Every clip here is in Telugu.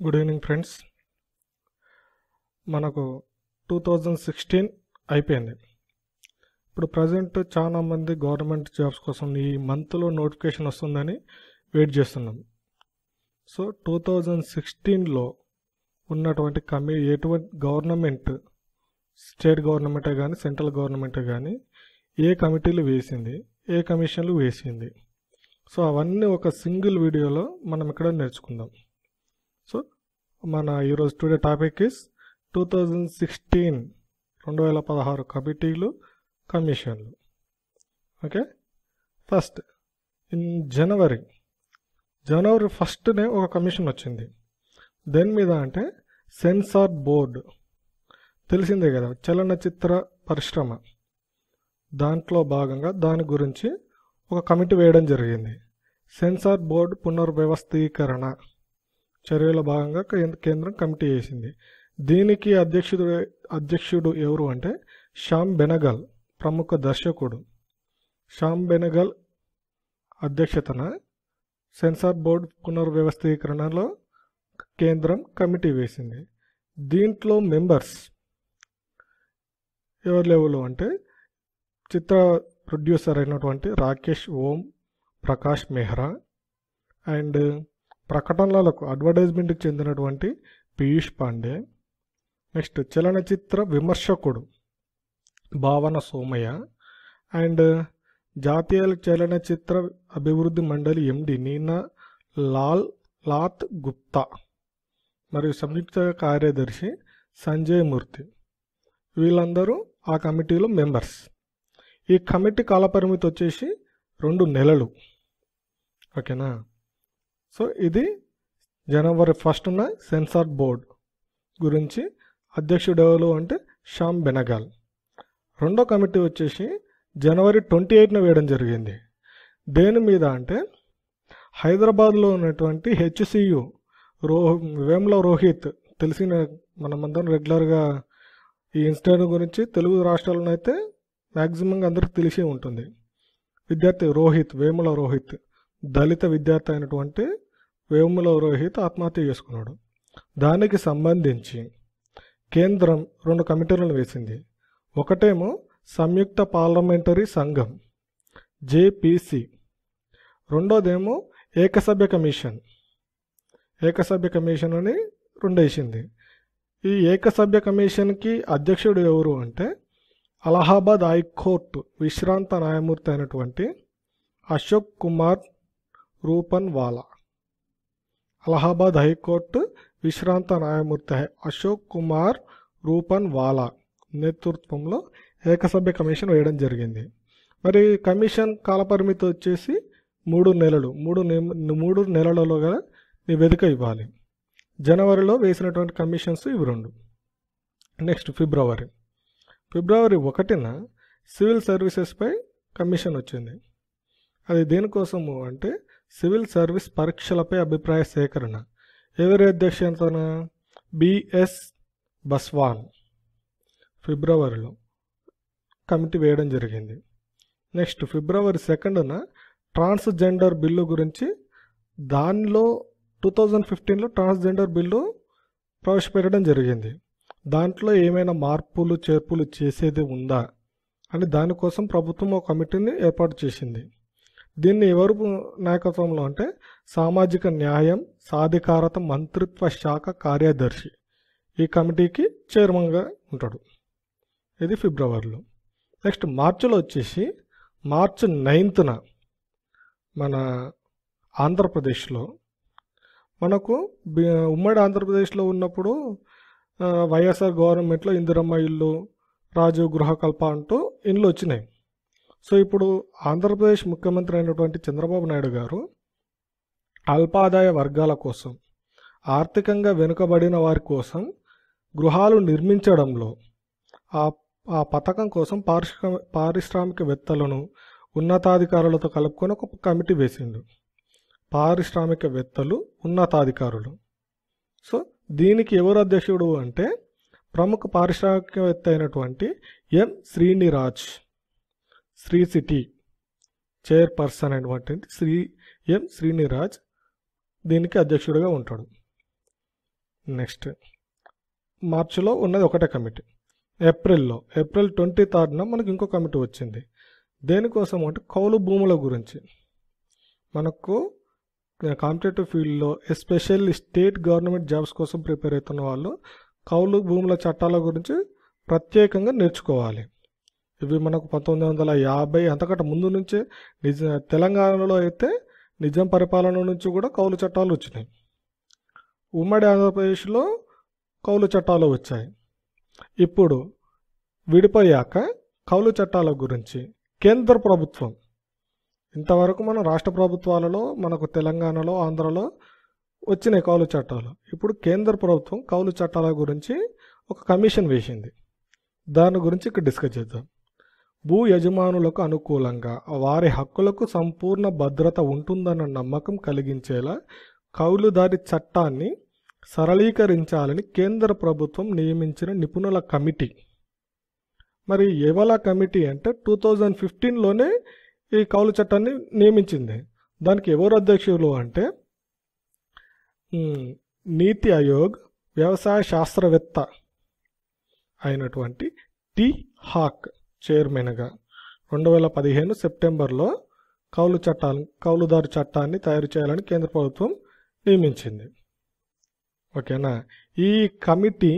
Good evening friends. మనకు 2016 అయిపోయింది. ఇప్పుడు ప్రజెంట్ చాలా మంది గవర్నమెంట్ జాబ్స్ కోసం ఈ మంత్లో నోటిఫికేషన్ వస్తుందని వెయిట్ చేస్తున్నాం. సో 2016లో ఉన్నటువంటి ఎటువంటి గవర్నమెంట్, స్టేట్ గవర్నమెంటే కానీ సెంట్రల్ గవర్నమెంటే కానీ ఏ కమిటీలు వేసింది, ఏ కమిషన్లు వేసింది, సో అవన్నీ ఒక సింగిల్ వీడియోలో మనం ఇక్కడ నేర్చుకుందాం. సో మన ఈరోజు టుడే టాపిక్ ఇస్ 2016 కమిటీలు, కమిషన్లు. ఓకే, ఫస్ట్ ఇన్ జనవరి 1నే ఒక కమిషన్ వచ్చింది. దేని మీద అంటే సెన్సార్ బోర్డు, తెలిసిందే కదా, చలనచిత్ర పరిశ్రమ. దాంట్లో భాగంగా దాని గురించి ఒక కమిటీ వేయడం జరిగింది. సెన్సార్ బోర్డు పునర్వ్యవస్థీకరణ చర్యల భాగంగా కేంద్రం కమిటీ వేసింది. దీనికి అధ్యక్షుడు ఎవరు అంటే శ్యామ్ బెనగల్, ప్రముఖ దర్శకుడు. శ్యామ్ బెనగల్ అధ్యక్షతన సెన్సార్ బోర్డు పునర్వ్యవస్థీకరణలో కేంద్రం కమిటీ వేసింది. దీంట్లో మెంబర్స్ ఎవరు లేవులు అంటే చిత్ర ప్రొడ్యూసర్ అయినటువంటి రాకేష్ ఓం ప్రకాష్ మెహ్రా అండ్ ప్రకటనలకు అడ్వర్టైజ్మెంట్కి చెందినటువంటి పీయూష్ పాండే, నెక్స్ట్ చలనచిత్ర విమర్శకుడు భావన సోమయ్య అండ్ జాతీయ చలనచిత్ర అభివృద్ధి మండలి ఎండి నీనా లాత్ గుప్తా మరియు సంయుక్త కార్యదర్శి సంజయ్ మూర్తి. వీళ్ళందరూ ఆ కమిటీలో మెంబర్స్. ఈ కమిటీ కాలపరిమితి వచ్చేసి 2 నెలలు. ఓకేనా. సో ఇది జనవరి 1న సెన్సార్ బోర్డ్ గురించి అధ్యక్షుడు ఎవరు అంటే శ్యామ్ బెనగల్. రెండో కమిటీ వచ్చేసి జనవరి 28న వేయడం జరిగింది. దేని మీద అంటే హైదరాబాద్లో ఉన్నటువంటి HCU వేముల రోహిత్, తెలిసిన మనమందరం రెగ్యులర్గా ఈ ఇన్సిడెంట్ గురించి తెలుగు రాష్ట్రాలను అయితే మ్యాక్సిమంగా అందరికి తెలిసే ఉంటుంది. విద్యార్థి వేముల రోహిత్, దళిత విద్యార్థి అయినటువంటి వేముల రోహిత్ ఆత్మహత్య చేసుకున్నాడు. దానికి సంబంధించి కేంద్రం 2 కమిటీలను వేసింది. ఒకటేమో సంయుక్త పార్లమెంటరీ సంఘం JPC, రెండోదేమో ఏకసభ్య కమిషన్ అని 2 వేసింది. ఈ ఏకసభ్య కమిషన్కి అధ్యక్షుడు ఎవరు అంటే అలహాబాద్ హైకోర్టు విశ్రాంత న్యాయమూర్తి అయినటువంటి అశోక్ కుమార్ రూపన్వాలా. అలహాబాద్ హైకోర్టు విశ్రాంత న్యాయమూర్తి అశోక్ కుమార్ రూపన్వాలా నేతృత్వంలో ఏకసభ్య కమిషన్ వేయడం జరిగింది. మరి కమిషన్ కాలపరిమితి వచ్చేసి 3 నెలలు. 3 నెలలలో గల నివేదిక ఇవ్వాలి. జనవరిలో వేసినటువంటి కమిషన్స్ ఇవి 2. నెక్స్ట్ ఫిబ్రవరి 1న సివిల్ సర్వీసెస్పై కమిషన్ వచ్చింది. అది దేనికోసము అంటే సివిల్ సర్వీస్ పరీక్షలపై అభిప్రాయ సేకరణ. ఎవరి అధ్యక్షతన? BS బస్వాన్ ఫిబ్రవరిలో కమిటీ వేయడం జరిగింది. నెక్స్ట్ ఫిబ్రవరి 2న ట్రాన్స్జెండర్ బిల్లు గురించి, దానిలో 2015లో ట్రాన్స్జెండర్ బిల్లు ప్రవేశపెట్టడం జరిగింది. దాంట్లో ఏమైనా మార్పులు చేర్పులు చేసేది ఉందా అని దానికోసం ప్రభుత్వం ఒక కమిటీని ఏర్పాటు చేసింది. దీన్ని ఎవరు నాయకత్వంలో అంటే సామాజిక న్యాయం సాధికారత మంత్రిత్వ శాఖ కార్యదర్శి ఈ కమిటీకి చైర్మన్గా ఉంటాడు. ఇది ఫిబ్రవరిలో. నెక్స్ట్ మార్చిలో వచ్చేసి మార్చి 9న మన ఆంధ్రప్రదేశ్లో, మనకు ఉమ్మడి ఆంధ్రప్రదేశ్లో ఉన్నప్పుడు వైఎస్ఆర్ గవర్నమెంట్లో ఇందిరమ్మ ఇల్లు, రాజీవ్ గృహకల్ప అంటూ ఇండ్లు వచ్చినాయి. సో ఇప్పుడు ఆంధ్రప్రదేశ్ ముఖ్యమంత్రి అయినటువంటి చంద్రబాబు నాయుడు గారు అల్పాదాయ వర్గాల కోసం, ఆర్థికంగా వెనుకబడిన వారి కోసం గృహాలు నిర్మించడంలో ఆ పథకం కోసం పారిశ్రామికవేత్తలను ఉన్నతాధికారులతో కలుపుకొని ఒక కమిటీ వేసిండు. పారిశ్రామికవేత్తలు, ఉన్నతాధికారులు. సో దీనికి ఎవరు అధ్యక్షుడు అంటే ప్రముఖ పారిశ్రామికవేత్త అయినటువంటి ఎం శ్రీనిరాజ్, శ్రీ సిటీ చైర్పర్సన్ అయినటువంటి ఎం శ్రీనిరాజ్ దీనికి అధ్యక్షుడిగా ఉంటాడు. నెక్స్ట్ మార్చిలో ఉన్నది ఒకటే కమిటీ. ఏప్రిల్ 23 మనకు ఇంకో కమిటీ వచ్చింది. దేనికోసం అంటే కౌలు భూముల గురించి. మనకు కాంపిటేటివ్ ఫీల్డ్లో ఎస్పెషల్లీ స్టేట్ గవర్నమెంట్ జాబ్స్ కోసం ప్రిపేర్ అవుతున్న వాళ్ళు కౌలు భూముల చట్టాల గురించి ప్రత్యేకంగా నేర్చుకోవాలి. ఇవి మనకు 1950 అంతకంటే ముందు నుంచే తెలంగాణలో అయితే నిజాం పరిపాలన నుంచి కూడా కౌలు చట్టాలు వచ్చినాయి. ఉమ్మడి ఆంధ్రప్రదేశ్లో కౌలు చట్టాలు వచ్చాయి. ఇప్పుడు విడిపోయాక కౌలు చట్టాల గురించి కేంద్ర ప్రభుత్వం, ఇంతవరకు మన రాష్ట్ర ప్రభుత్వాలలో మనకు తెలంగాణలో ఆంధ్రలో వచ్చినాయి కౌలు చట్టాలు. ఇప్పుడు కేంద్ర ప్రభుత్వం కౌలు చట్టాల గురించి ఒక కమిషన్ వేసింది. దాని గురించి ఇక్కడ డిస్కస్ చేద్దాం. భూ యజమానులకు అనుకూలంగా వారి హక్కులకు సంపూర్ణ భద్రత ఉంటుందన్న నమ్మకం కలిగించేలా కౌలుదారి చట్టాన్ని సరళీకరించాలని కేంద్ర ప్రభుత్వం నియమించిన నిపుణుల కమిటీ. మరి ఎవల కమిటీ అంటే 2015లోనే ఈ కౌలు చట్టాన్ని నియమించింది. దానికి ఎవరు అధ్యక్షులు అంటే నీతి ఆయోగ్ వ్యవసాయ శాస్త్రవేత్త అయినటువంటి టి హాక్ చైర్మన్గా 2015 సెప్టెంబర్లో కౌలుదారు చట్టాన్ని తయారు చేయాలని కేంద్ర ప్రభుత్వం నియమించింది. ఓకేనా. ఈ కమిటీ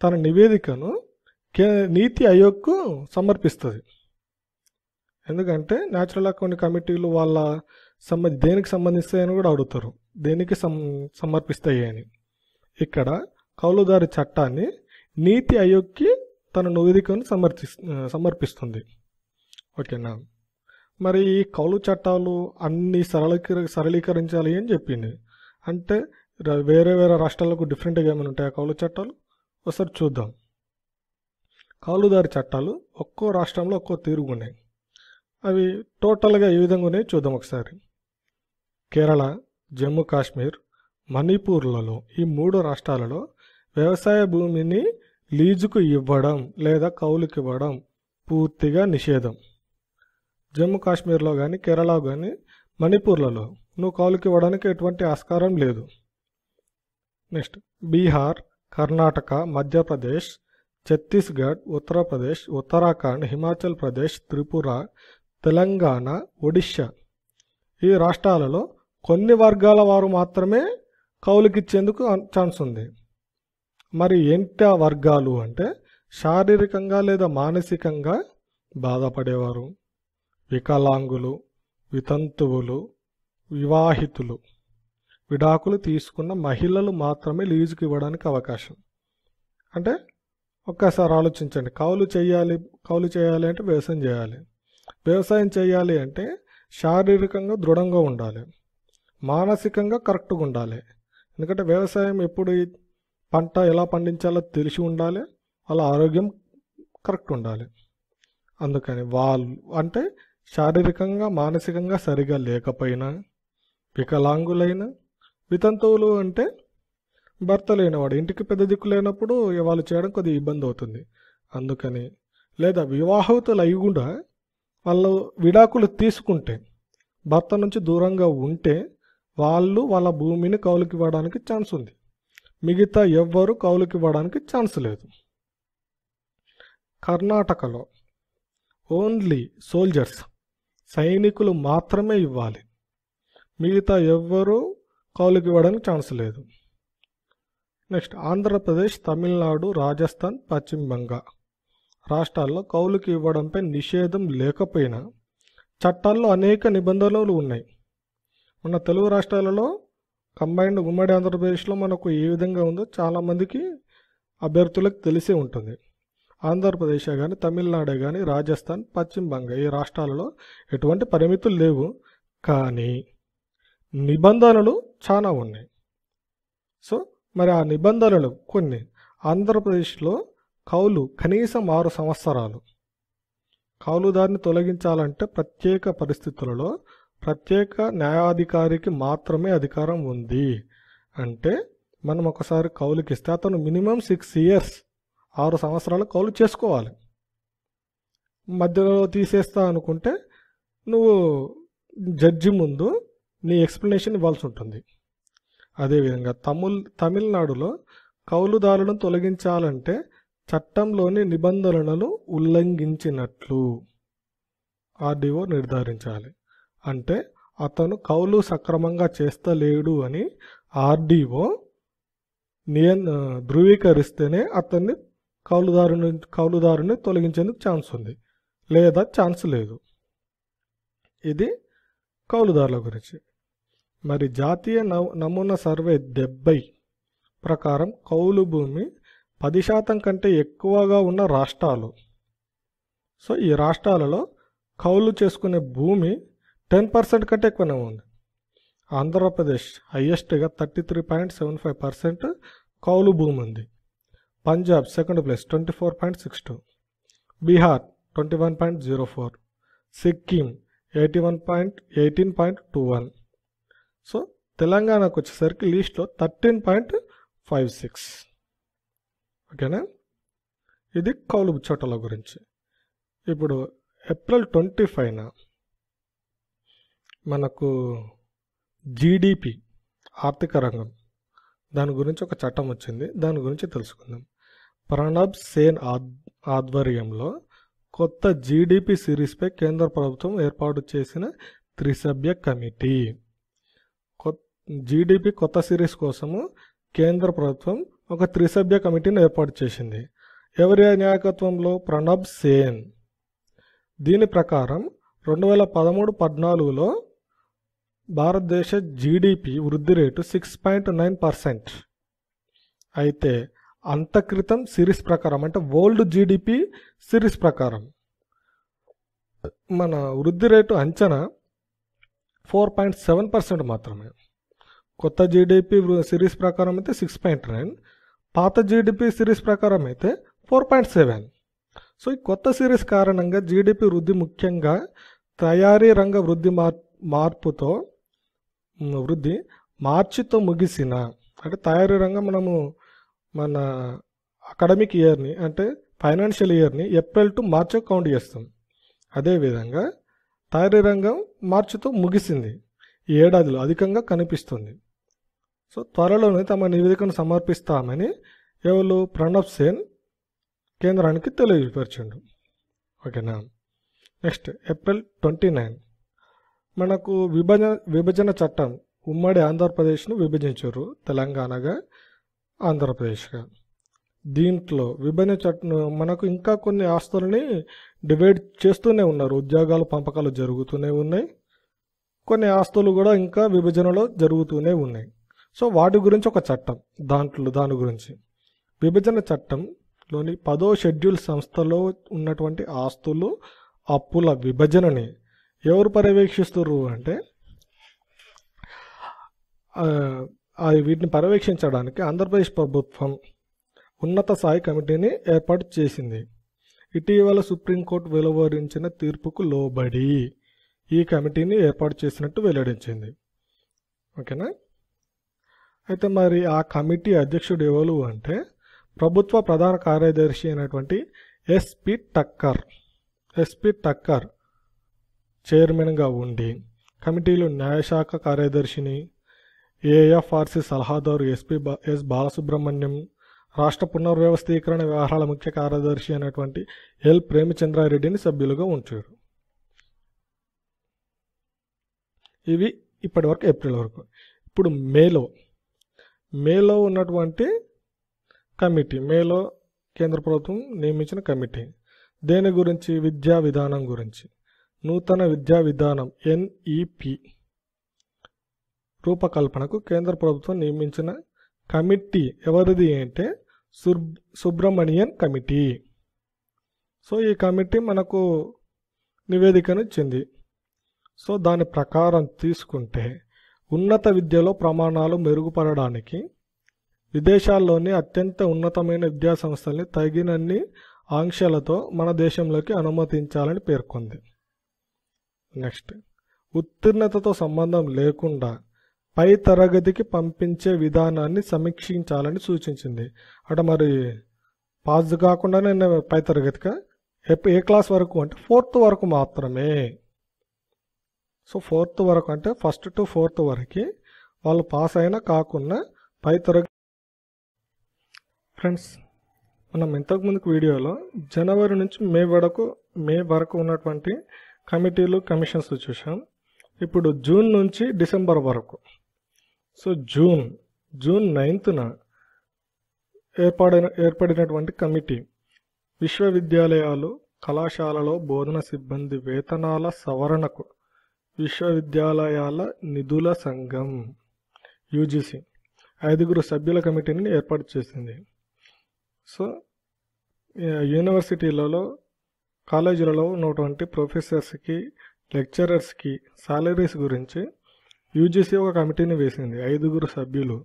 తన నివేదికను నీతి ఆయోగ్కు సమర్పిస్తుంది. ఎందుకంటే న్యాచురల్గా కొన్ని కమిటీలు వాళ్ళ దేనికి సంబంధిస్తాయని కూడా అడుగుతారు, దేనికి సమర్పిస్తాయి అని. ఇక్కడ కౌలుదారు చట్టాన్ని నీతి ఆయోగ్కి తన నివేదికను సమర్పిస్తుంది. ఓకేనా. మరి ఈ కౌలు చట్టాలు అన్ని సరళీకరించాలి అని చెప్పింది. అంటే వేరే వేరే రాష్ట్రాలకు డిఫరెంట్గా ఏమైనా ఉంటాయి కౌలు చట్టాలు ఒకసారి చూద్దాం. కౌలుదారి చట్టాలు ఒక్కో రాష్ట్రంలో ఒక్కో తీరుగున్నాయి. అవి టోటల్గా ఏ విధంగా ఉన్నాయో చూద్దాం ఒకసారి. కేరళ, జమ్మూ కాశ్మీర్, మణిపూర్లలో ఈ 3 రాష్ట్రాలలో వ్యవసాయ భూమిని లీజుకు ఇవ్వడం లేదా కౌలుకి ఇవ్వడం పూర్తిగా నిషేధం. జమ్మూ కాశ్మీర్లో కానీ కేరళ కానీ మణిపూర్లలో నువ్వు కౌలుకి ఇవ్వడానికి ఎటువంటి ఆస్కారం లేదు. నెక్స్ట్ బీహార్, కర్ణాటక, మధ్యప్రదేశ్, ఛత్తీస్గఢ్, ఉత్తరప్రదేశ్, ఉత్తరాఖండ్, హిమాచల్ ప్రదేశ్, త్రిపుర, తెలంగాణ, ఒడిశా ఈ రాష్ట్రాలలో కొన్ని వర్గాల వారు మాత్రమే కౌలుకిచ్చేందుకు ఛాన్స్ ఉంది. మరి ఏంటి ఆ వర్గాలు అంటే శారీరకంగా లేదా మానసికంగా బాధపడేవారు, వికలాంగులు, వితంతువులు, వివాహితులు, విడాకులు తీసుకున్న మహిళలు మాత్రమే లీజుకి ఇవ్వడానికి అవకాశం. అంటే ఒక్కసారి ఆలోచించండి, కౌలు చేయాలి అంటే వ్యవసాయం చేయాలి. వ్యవసాయం చేయాలి అంటే శారీరకంగా దృఢంగా ఉండాలి, మానసికంగా కరెక్ట్గా ఉండాలి. ఎందుకంటే వ్యవసాయం ఎప్పుడు పంట ఎలా పండించాలో తెలిసి ఉండాలి, వాళ్ళ ఆరోగ్యం కరెక్ట్ ఉండాలి. అందుకని వాళ్ళు అంటే శారీరకంగా మానసికంగా సరిగా లేకపోయినా, వికలాంగులైన, వితంతువులు అంటే భర్త లేనివాడు, ఇంటికి పెద్ద దిక్కు లేనప్పుడు వాళ్ళు చేయడం కొద్దిగా ఇబ్బంది అవుతుంది. అందుకని లేదా వివాహితులు అయి కూడా వాళ్ళు విడాకులు తీసుకుంటే, భర్త నుంచి దూరంగా ఉంటే వాళ్ళు వాళ్ళ భూమిని కౌలుకి ఇవ్వడానికి ఛాన్స్ ఉంది. మిగతా ఎవ్వరు కౌలుకి ఇవ్వడానికి ఛాన్స్ లేదు. కర్ణాటకలో ఓన్లీ సోల్జర్స్, సైనికులు మాత్రమే ఇవ్వాలి, మిగతా ఎవ్వరూ కౌలుకి ఇవ్వడానికి ఛాన్స్ లేదు. నెక్స్ట్ ఆంధ్రప్రదేశ్, తమిళనాడు, రాజస్థాన్, పశ్చిమ బంగాల్ రాష్ట్రాల్లో కౌలుకి ఇవ్వడంపై నిషేధం లేకపోయినా చట్టాల్లో అనేక నిబంధనలు ఉన్నాయి. మన తెలుగు రాష్ట్రాలలో కంబైన్డ్ ఉమ్మడి ఆంధ్రప్రదేశ్లో మనకు ఏ విధంగా ఉందో చాలామందికి అభ్యర్థులకు తెలిసే ఉంటుంది. ఆంధ్రప్రదేశ్ కానీ, తమిళనాడే కానీ, రాజస్థాన్, పశ్చిమ బంగాల్ ఈ రాష్ట్రాలలో ఎటువంటి పరిమితులు లేవు, కానీ నిబంధనలు చాలా ఉన్నాయి. సో మరి ఆ నిబంధనలు కొన్ని. ఆంధ్రప్రదేశ్లో కౌలు కనీసం 6 సంవత్సరాలు. కౌలుదారిని తొలగించాలంటే ప్రత్యేక పరిస్థితులలో ప్రత్యేక న్యాయాధికారికి మాత్రమే అధికారం ఉంది. అంటే మనం ఒకసారి కౌలుకి ఇస్తే అతను మినిమం 6 ఇయర్స్ 6 సంవత్సరాలు కౌలు చేసుకోవాలి. మధ్యలో తీసేస్తా అనుకుంటే నువ్వు జడ్జి ముందు నీ ఎక్స్ప్లెనేషన్ ఇవ్వాల్సి ఉంటుంది. అదేవిధంగా తమిళనాడులో కౌలుదారులను తొలగించాలంటే చట్టంలోని నిబంధనలను ఉల్లంఘించినట్లు ఆర్డీఓ నిర్ధారించాలి. అంటే అతను కౌలు సక్రమంగా చేస్తలేడు అని ఆర్డీఓ ధృవీకరిస్తేనే అతన్ని కౌలుదారుని తొలగించేందుకు ఛాన్స్ ఉంది, లేదా ఛాన్స్ లేదు. ఇది కౌలుదారుల గురించి. మరి జాతీయ నమూనా సర్వే 70 ప్రకారం కౌలు భూమి 10% కంటే ఎక్కువగా ఉన్న రాష్ట్రాలు. సో ఈ రాష్ట్రాలలో కౌలు చేసుకునే భూమి 10% కంటే ఎక్కువనే ఉంది. ఆంధ్రప్రదేశ్ హయ్యెస్ట్గా 33.75% కౌలు భూమి ఉంది. Punjab second place 24.62, Bihar 21.04, Sikkim 18.21. So తెలంగాణకు వచ్చేసరికి లీస్ట్లో 13.56. ఓకేనా, ఇది కౌలు చోటల గురించి. ఇప్పుడు ఏప్రిల్ 25న మనకు జీడిపి ఆర్థిక రంగం దాని గురించి ఒక చట్టం వచ్చింది. దాని గురించి తెలుసుకుందాం. ప్రణబ్ సేన్ ఆధ్వర్యంలో కొత్త జీడిపి సిరీస్పై కేంద్ర ప్రభుత్వం ఏర్పాటు చేసిన త్రిసభ్య కమిటీ. జీడిపి కొత్త సిరీస్ కోసము కేంద్ర ప్రభుత్వం ఒక త్రిసభ్య కమిటీని ఏర్పాటు చేసింది. ఎవరి నాయకత్వంలో? ప్రణబ్ సేన్. దీని ప్రకారం 2013-14లో భారతదేశ జీడిపి వృద్ధి రేటు 6.9%. అయితే అంత క్రితం సిరీస్ ప్రకారం, అంటే ఓల్డ్ జీడిపి సిరీస్ ప్రకారం మన వృద్ధి రేటు అంచనా 4.7% మాత్రమే. కొత్త జీడిపి సిరీస్ ప్రకారం అయితే 6.9, పాత జీడిపి సిరీస్ ప్రకారం అయితే 4.7. సో ఈ కొత్త సిరీస్ కారణంగా జీడిపి వృద్ధి ముఖ్యంగా తయారీ రంగ వృద్ధి మార్చితో ముగిసిన, అంటే తయారీ రంగం మనము మన అకాడమిక్ ఇయర్ని, అంటే ఫైనాన్షియల్ ఇయర్ని ఏప్రిల్ టు మార్చ్ కౌంట్ చేస్తాం. అదేవిధంగా తయారీ రంగం మార్చితో ముగిసింది. ఈ ఏడాదిలో అధికంగా కనిపిస్తుంది. సో త్వరలోనే తమ నివేదికను సమర్పిస్తామని ఎవరు? ప్రణబ్ సేన్ కేంద్రానికి తెలియపరిచిండు. ఓకేనా. నెక్స్ట్ ఏప్రిల్ 29 మనకు విభజన చట్టం, ఉమ్మడి ఆంధ్రప్రదేశ్ను విభజించారు, తెలంగాణగా ఆంధ్రప్రదేశ్గా. దీంట్లో విభజన చట్టం మనకు ఇంకా కొన్ని ఆస్తులని డివైడ్ చేస్తూనే ఉన్నారు. ఉద్యోగాల పంపకాలు జరుగుతూనే ఉన్నాయి, కొన్ని ఆస్తులు కూడా ఇంకా విభజనలో జరుగుతూనే ఉన్నాయి. సో వాటి గురించి ఒక చట్టం, దాని గురించి విభజన చట్టంలోని 10వ షెడ్యూల్ సంస్థలో ఉన్నటువంటి ఆస్తులు అప్పుల విభజనని ఎవరు పర్యవేక్షిస్తారు అంటే వీటిని పర్యవేక్షించడానికి ఆంధ్రప్రదేశ్ ప్రభుత్వం ఉన్నత స్థాయి కమిటీని ఏర్పాటు చేసింది. ఇటీవల సుప్రీంకోర్టు వెలువరించిన తీర్పుకు లోబడి ఈ కమిటీని ఏర్పాటు చేసినట్టు వెల్లడించింది. ఓకేనా. అయితే మరి ఆ కమిటీ అధ్యక్షుడు ఎవరు అంటే ప్రభుత్వ ప్రధాన కార్యదర్శి అయినటువంటి ఎస్పి టక్కర్ చైర్మన్గా ఉండి, కమిటీలో న్యాయశాఖ కార్యదర్శిని, ఏఎఫ్ఆర్సి సలహాదారు ఎస్ బాలసుబ్రహ్మణ్యం, రాష్ట్ర పునర్వ్యవస్థీకరణ వ్యవహారాల ముఖ్య కార్యదర్శి అయినటువంటి ఎల్ ప్రేమచంద్రారెడ్డిని సభ్యులుగా ఉంచారు. ఇవి ఇప్పటి వరకు ఏప్రిల్ వరకు. ఇప్పుడు మేలో ఉన్నటువంటి కమిటీ, మేలో కేంద్ర ప్రభుత్వం నియమించిన కమిటీ దేని గురించి? విద్యా విధానం గురించి. నూతన విద్యా విధానం ఎన్ఈపి రూపకల్పనకు కేంద్ర ప్రభుత్వం నియమించిన కమిటీ ఎవరిది అంటే సుబ్రమణియన్ కమిటీ. సో ఈ కమిటీ మనకు నివేదికను ఇచ్చింది. సో దాని ప్రకారం తీసుకుంటే ఉన్నత విద్యలో ప్రమాణాలు మెరుగుపడడానికి విదేశాల్లోని అత్యంత ఉన్నతమైన విద్యా సంస్థల్ని తగినన్ని ఆంక్షలతో మన దేశంలోకి అనుమతించాలని పేర్కొంది. నెక్స్ట్, ఉత్తీర్ణతతో సంబంధం లేకుండా పై తరగతికి పంపించే విధానాన్ని సమీక్షించాలని సూచించింది. అంటే మరి పాస్ కాకుండానే పై తరగతిగా ఏ క్లాస్ వరకు అంటే 4th వరకు మాత్రమే. సో 4th వరకు అంటే 1st to 4th వరకు వాళ్ళు పాస్ అయినా కాకుండా పై తరగతి ఫ్రెండ్స్, మనం ఇంతకుముందుకు వీడియోలో జనవరి నుంచి మే వరకు ఉన్నటువంటి కమిటీలు కమిషన్స్ చూసాం. ఇప్పుడు జూన్ నుంచి డిసెంబర్ వరకు. సో జూన్ 9న ఏర్పడినటువంటి కమిటీ విశ్వవిద్యాలయాలు కళాశాలలో బోధన సిబ్బంది వేతనాల సవరణకు విశ్వవిద్యాలయాల నిధుల సంఘం UGC 5 సభ్యుల కమిటీని ఏర్పాటు చేసింది. సో యూనివర్సిటీలలో కాలేజీలలో ఉన్నటువంటి ప్రొఫెసర్స్కి లెక్చరర్స్కి సాలరీస్ గురించి UGC ఒక కమిటీని వేసింది, 5 సభ్యులు.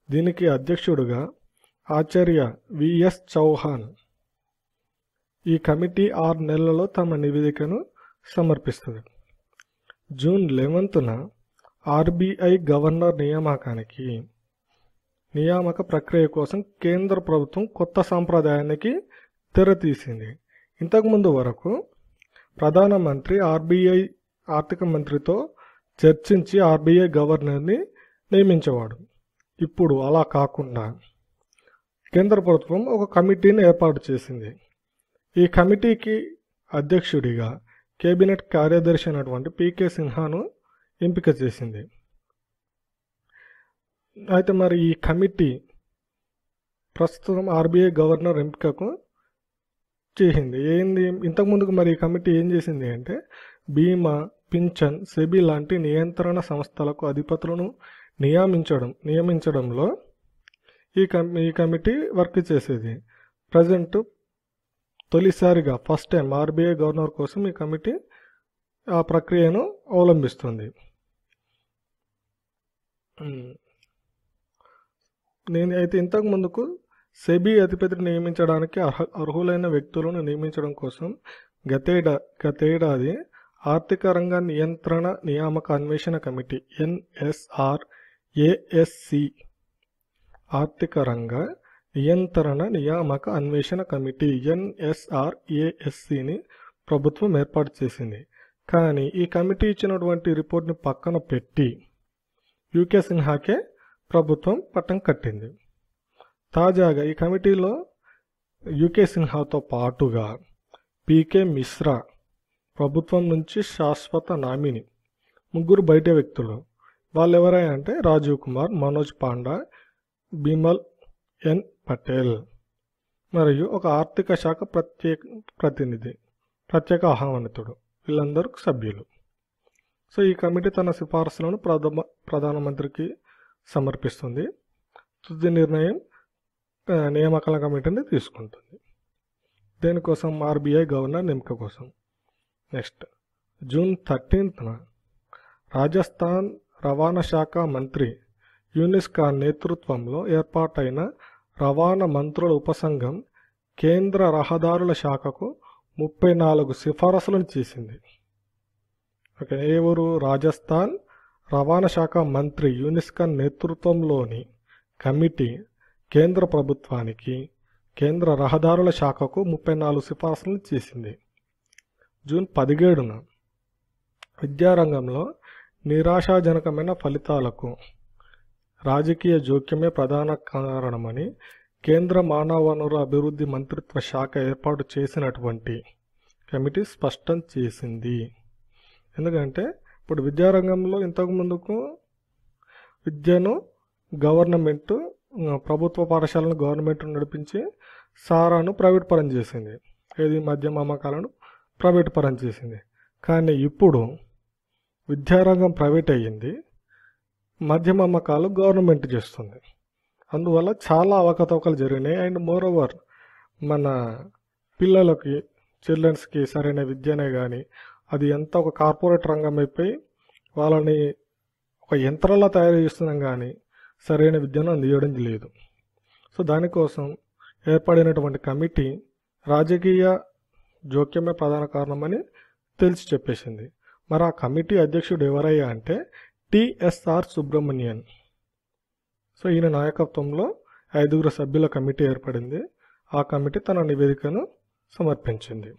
దీనికి అధ్యక్షుడుగా ఆచార్య VS చౌహాన్. ఈ కమిటీ 6 నెలలలో తమ నివేదికను సమర్పిస్తుంది. జూన్ 11న RBI గవర్నర్ నియామక ప్రక్రియ కోసం కేంద్ర ప్రభుత్వం కొత్త సాంప్రదాయానికి తెరతీసింది. ఇంతకుముందు వరకు ప్రధానమంత్రి RBI ఆర్థిక మంత్రితో చర్చించి RBI గవర్నర్ని నియమించేవాడు. ఇప్పుడు అలా కాకుండా కేంద్ర ప్రభుత్వం ఒక కమిటీని ఏర్పాటు చేసింది. ఈ కమిటీకి అధ్యక్షుడిగా కేబినెట్ కార్యదర్శి అయినటువంటి PK సిన్హాను ఎంపిక చేసింది. అయితే మరి ఈ కమిటీ ప్రస్తుతం RBI గవర్నర్ ఎంపికకు చేసింది. ఇంతకుముందుకు మరి ఈ కమిటీ ఏం చేసింది అంటే బీమా, పింఛన్, సెబీ లాంటి నియంత్రణ సంస్థలకు అధిపతులను నియమించడంలో ఈ కమిటీ వర్క్ చేసేది. ప్రజెంట్ తొలిసారిగా ఫస్ట్ టైం RBI గవర్నర్ కోసం ఈ కమిటీ ఆ ప్రక్రియను అవలంబిస్తుంది. అయితే ఇంతకు ముందుకు సెబీ అధిపతిని నియమించడానికి అర్హులైన వ్యక్తులను నియమించడం కోసం గతేడాది ఆర్థిక రంగ నియంత్రణ నియామక అన్వేషణ కమిటీ NSRASC ఆర్థిక రంగ నియంత్రణ నియామక అన్వేషణ కమిటీ NSRASCని ప్రభుత్వం ఏర్పాటు చేసింది. కానీ ఈ కమిటీ ఇచ్చినటువంటి రిపోర్ట్ని పక్కన పెట్టి UK సిన్హాకే ప్రభుత్వం పట్టం కట్టింది. తాజాగా ఈ కమిటీలో UK సిన్హాతో పాటుగా PK మిశ్రా ప్రభుత్వం నుంచి శాశ్వత నామిని, 3 బయట వ్యక్తులు. వాళ్ళు ఎవరై అంటే రాజీవ్ కుమార్, మనోజ్ పాండా, బిమల్ N పటేల్ మరియు ఒక ఆర్థిక శాఖ ప్రత్యేక ఆహ్వానితుడు. వీళ్ళందరూ సభ్యులు. సో ఈ కమిటీ తన సిఫార్సులను ప్రధానమంత్రికి సమర్పిస్తుంది. తుది నిర్ణయం నియామకాల కమిటీని తీసుకుంటుంది. దేనికోసం? RBI గవర్నర్ నియమక కోసం. నెక్స్ట్ జూన్ 13న రాజస్థాన్ రవాణా శాఖ మంత్రి యూనిస్ ఖాన్ నేతృత్వంలో ఏర్పాటైన రవాణా మంత్రుల ఉపసంఘం కేంద్ర రహదారుల శాఖకు 34 సిఫారసులను చేసింది. ఓకే, ఎవరు? రాజస్థాన్ రవాణా శాఖ మంత్రి యూనిస్ ఖాన్ నేతృత్వంలోని కమిటీ కేంద్ర ప్రభుత్వానికి కేంద్ర రహదారుల శాఖకు 34 సిఫారసులను చేసింది. జూన్ 17న విద్యారంగంలో నిరాశాజనకమైన ఫలితాలకు రాజకీయ జోక్యమే ప్రధాన కారణమని కేంద్ర మానవ వనరుల అభివృద్ధి మంత్రిత్వ శాఖ ఏర్పాటు చేసినటువంటి కమిటీ స్పష్టం చేసింది. ఎందుకంటే ఇప్పుడు విద్యారంగంలో ఇంతకు ముందుకు విద్యను గవర్నమెంట్, ప్రభుత్వ పాఠశాలను గవర్నమెంట్ నడిపించి సారాను ప్రైవేట్ పరం చేసింది. ఏది? మద్యం అమ్మకాలను ప్రైవేట్ పరం చేసింది. కానీ ఇప్పుడు విద్యారంగం ప్రైవేట్ అయ్యింది, మద్యం అమ్మకాలు గవర్నమెంట్ చేస్తుంది. అందువల్ల చాలా అవకతవకలు జరిగినాయి. అండ్ మోరోవర్ మన పిల్లలకి, చిల్డ్రన్స్కి సరైన విద్యనే కానీ అది ఎంత ఒక కార్పొరేట్ రంగం అయిపోయి వాళ్ళని ఒక యంత్రాల్లో తయారు చేస్తున్నాం కానీ సరైన విద్యను అందించడం లేదు. సో దానికోసం ఏర్పడినటువంటి కమిటీ రాజకీయ జోక్యమే ప్రధాన కారణమని తెలిసి చెప్పేసింది. మరి ఆ కమిటీ అధ్యక్షుడు ఎవరయ్యా అంటే TSR సుబ్రమణియన్. సో ఈయన నాయకత్వంలో 5 సభ్యుల కమిటీ ఏర్పడింది. ఆ కమిటీ తన నివేదికను సమర్పించింది.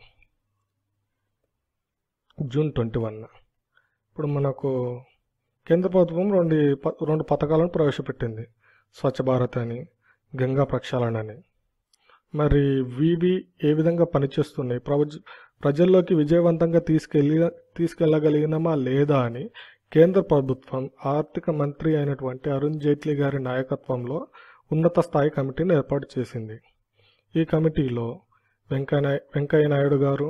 జూన్ 21న ఇప్పుడు మనకు కేంద్ర ప్రభుత్వం రెండు పథకాలను ప్రవేశపెట్టింది. స్వచ్ఛ భారత్ అని, గంగా ప్రక్షాళన అని. మరి ఇవి ఏ విధంగా పనిచేస్తున్నాయి, ప్రజల్లోకి విజయవంతంగా తీసుకెళ్ళగలిగినామా లేదా అని కేంద్ర ప్రభుత్వం ఆర్థిక మంత్రి అయినటువంటి అరుణ్ జైట్లీ గారి నాయకత్వంలో ఉన్నత స్థాయి కమిటీని ఏర్పాటు చేసింది. ఈ కమిటీలో వెంకయ్య నాయుడు గారు,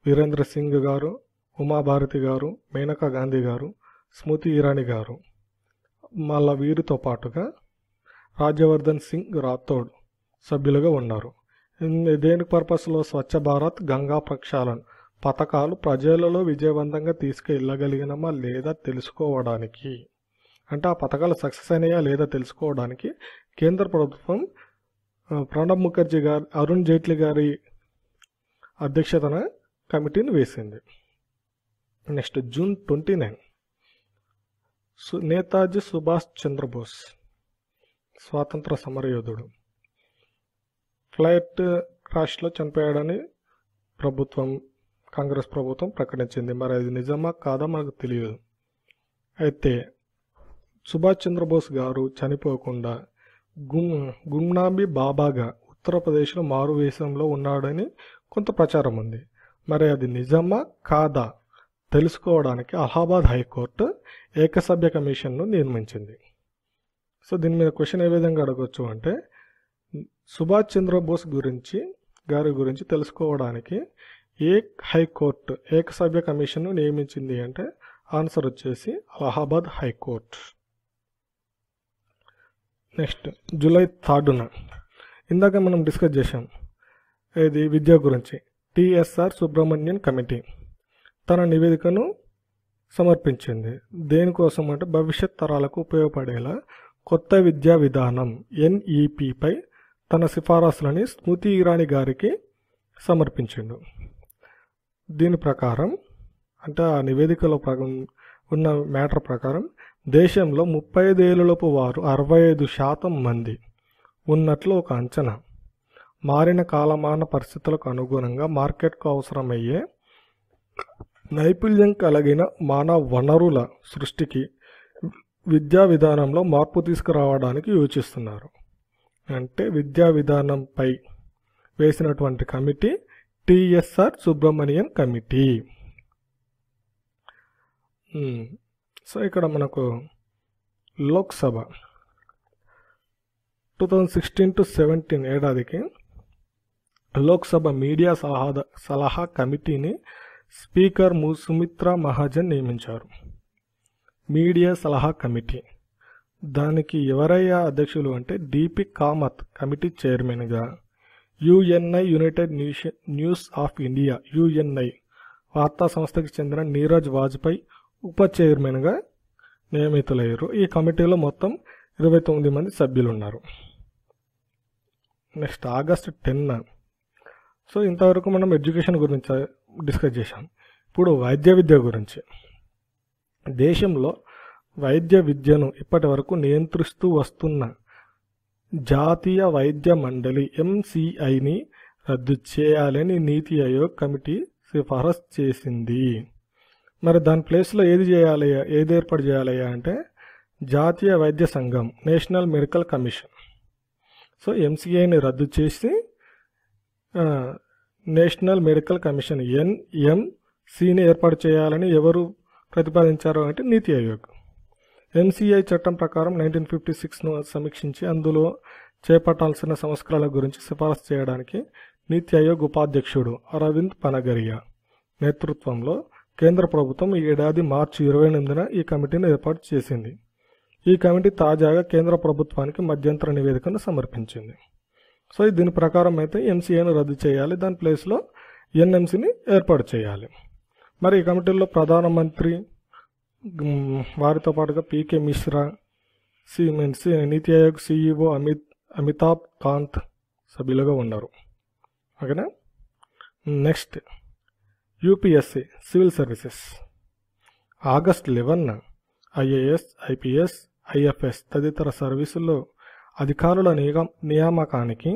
వీరేంద్ర సింగ్ గారు, ఉమాభారతి గారు, మేనకా గాంధీ గారు, స్మృతి ఇరానీ గారు, మళ్ళా వీరితో పాటుగా రాజ్యవర్ధన్ సింగ్ రాథోడ్ సభ్యులుగా ఉన్నారు. దేనికి పర్పస్లో స్వచ్ఛ భారత్, గంగా ప్రక్షాళన్ పథకాలు ప్రజలలో విజయవంతంగా తీసుకెళ్ళగలిగినామా లేదా తెలుసుకోవడానికి, అంటే ఆ పథకాలు సక్సెస్ అయినాయా లేదా తెలుసుకోవడానికి కేంద్ర ప్రభుత్వం ప్రణబ్ ముఖర్జీ గారు, అరుణ్ జైట్లీ గారి అధ్యక్షతన కమిటీని వేసింది. నెక్స్ట్ జూన్ 29 నేతాజీ సుభాష్ చంద్రబోస్ స్వాతంత్ర సమరయోధుడు ఫ్లైట్ క్రాష్లో చనిపోయాడని కాంగ్రెస్ ప్రభుత్వం ప్రకటించింది. మరి అది నిజమా కాదా మనకు తెలియదు. అయితే సుభాష్ చంద్రబోస్ గారు చనిపోకుండా గుమ్నాబీ బాబాగా ఉత్తరప్రదేశ్లో మారువేషంలో ఉన్నాడని కొంత ప్రచారం ఉంది. మరి అది నిజమా కాదా తెలుసుకోవడానికి అలహాబాద్ హైకోర్టు ఏకసభ్య కమిషన్ను నియమించింది. సో దీని మీద క్వశ్చన్ ఏ విధంగా అడగవచ్చు అంటే, సుభాష్ చంద్రబోస్ గారి గురించి తెలుసుకోవడానికి ఏ హైకోర్టు ఏకసభ్య కమిషన్ను నియమించింది అంటే ఆన్సర్ వచ్చేసి అలహాబాద్ హైకోర్టు. నెక్స్ట్ జూలై 3న ఇందాక మనం డిస్కస్ చేసాం ఇది విద్య గురించి. టిఎస్ఆర్ సుబ్రహ్మణ్యన్ కమిటీ తన నివేదికను సమర్పించింది. దేనికోసం అంటే భవిష్యత్ తరాలకు ఉపయోగపడేలా కొత్త విద్యా విధానం ఎన్ఈపిపై తన సిఫారసులని స్మృతి ఇరానీ గారికి సమర్పించిండు. దీని ప్రకారం అంటే ఆ నివేదికలో ఉన్న మ్యాటర్ ప్రకారం దేశంలో 35 ఏళ్లలోపు వారు 65% మంది ఉన్నట్లు ఒక అంచనా. మారిన కాలమాన పరిస్థితులకు అనుగుణంగా మార్కెట్కు అవసరమయ్యే నైపుణ్యం కలిగిన మానవ వనరుల సృష్టికి విద్యా విధానంలో మార్పు తీసుకురావడానికి యోచిస్తున్నారు. అంటే విద్యా విధానంపై వేసినటువంటి committee TSR Subramanian committee. So ఇక్కడ మనకు లోక్సభ 2016-17 ఏడాదికి లోక్సభ మీడియా సలహా కమిటీని స్పీకర్ సుమిత్రా మహాజన్ నియమించారు. మీడియా సలహా కమిటీ దానికి ఎవరయ్యా అధ్యక్షులు అంటే డిపి కామత్ కమిటీ చైర్మన్గా, UNI United news of India UNI వార్తా సంస్థకి చెందిన నీరజ్ వాజ్పేయి ఉప చైర్మన్గా నియమితులయ్యారు. ఈ కమిటీలో మొత్తం 29 మంది సభ్యులు ఉన్నారు. Next August 10. సో ఇంతవరకు మనం ఎడ్యుకేషన్ గురించి డిస్కస్ చేశాం. ఇప్పుడు వైద్య విద్య గురించి. దేశంలో వైద్య విద్యను ఇప్పటి వరకు నియంత్రిస్తూ వస్తున్న జాతీయ వైద్య మండలి ఎంసిఐని రద్దు చేయాలని నీతి ఆయోగ్ కమిటీ సిఫారసు చేసింది. మరి దాని ప్లేస్లో ఏది ఏర్పాటు చేయాలయ్యా అంటే జాతీయ వైద్య సంఘం నేషనల్ మెడికల్ కమిషన్. సో ఎంసిఐని రద్దు చేసి నేషనల్ మెడికల్ కమిషన్ ఎన్ఎంసిని ఏర్పాటు చేయాలని ఎవరు ప్రతిపాదించారు అంటే నీతి ఆయోగ్. ఎంసిఐ చట్టం ప్రకారం 1956ను సమీక్షించి అందులో చేపట్టాల్సిన సంస్కరణల గురించి సిఫారసు చేయడానికి నీతి ఆయోగ్ ఉపాధ్యక్షుడు అరవింద్ పనగరియా నేతృత్వంలో కేంద్ర ప్రభుత్వం ఈ ఏడాది మార్చి 28న ఈ కమిటీని ఏర్పాటు చేసింది. ఈ కమిటీ తాజాగా కేంద్ర ప్రభుత్వానికి మధ్యంతర నివేదికను సమర్పించింది. సో దీని ప్రకారం అయితే ఎంసీఐను రద్దు చేయాలి, దాని ప్లేస్లో ఎన్ఎంసీని ఏర్పాటు చేయాలి. మరి ఈ కమిటీలో ప్రధానమంత్రి వారితో పాటుగా పీకే మిశ్రా, నీతి ఆయోగ్ సిఇఓ అమితాబ్ కాంత్ సభ్యులుగా ఉన్నారు. ఓకేనా. Next UPSC civil services August 11 IAS, IPS, IFS తదితర సర్వీసుల్లో అధికారుల నియామకానికి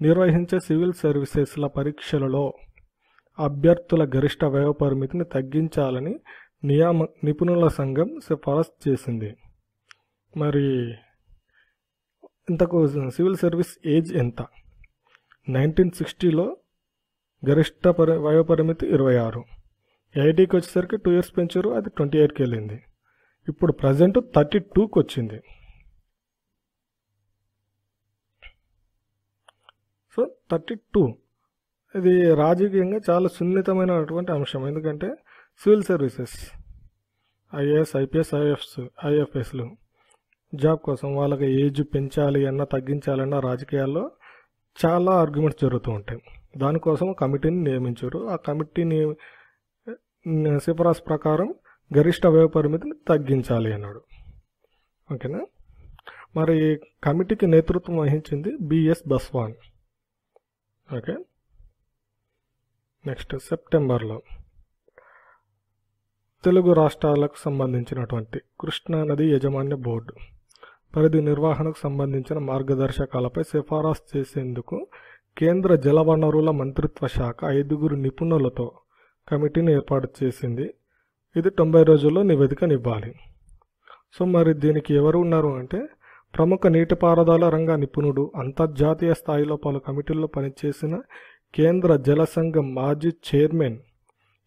నిర్వహించే సివిల్ సర్వీసెస్ల పరీక్షలలో అభ్యర్థుల గరిష్ట వయోపరిమితిని తగ్గించాలని నిపుణుల సంఘం సిఫారసు చేసింది. మరి ఇంతకు సివిల్ సర్వీస్ ఏజ్ ఎంత? 1960లో గరిష్ట వయోపరిమితి 26. 80కి వచ్చేసరికి 2 years పెంచారు, అది 28కి వెళ్ళింది. ఇప్పుడు ప్రజెంట్ 32కి వచ్చింది. సో 32 ఇది రాజకీయంగా చాలా సున్నితమైనటువంటి అంశం. ఎందుకంటే సివిల్ సర్వీసెస్ ఐఏఎస్, ఐపీఎస్, ఐఎఫ్ఎస్లు జాబ్ కోసం వాళ్ళకి ఏజ్ పెంచాలి అన్నా తగ్గించాలన్నా రాజకీయాల్లో చాలా ఆర్గ్యుమెంట్స్ జరుగుతూ ఉంటాయి. దానికోసం కమిటీని నియమించారు. ఆ కమిటీని సిఫారసు ప్రకారం గరిష్ట వయోపరిమితిని తగ్గించాలి అన్నాడు. ఓకేనా. మరి కమిటీకి నేతృత్వం వహించింది బిఎస్ బస్వాన్. ఓకే. నెక్స్ట్ సెప్టెంబర్లో తెలుగు రాష్ట్రాలకు సంబంధించినటువంటి కృష్ణా నది యాజమాన్య బోర్డు పరిధి నిర్వహణకు సంబంధించిన మార్గదర్శకాలపై సిఫారసు చేసేందుకు కేంద్ర జలవనరుల మంత్రిత్వ శాఖ 5 నిపుణులతో కమిటీని ఏర్పాటు చేసింది. ఇది 90 రోజుల్లో నివేదికనివ్వాలి. సో మరి దీనికి ఎవరు ఉన్నారు అంటే ప్రముఖ నీటిపారుదల రంగ నిపుణుడు, అంతర్జాతీయ స్థాయిలో పలు కమిటీల్లో పనిచేసిన కేంద్ర జల సంఘం మాజీ chairman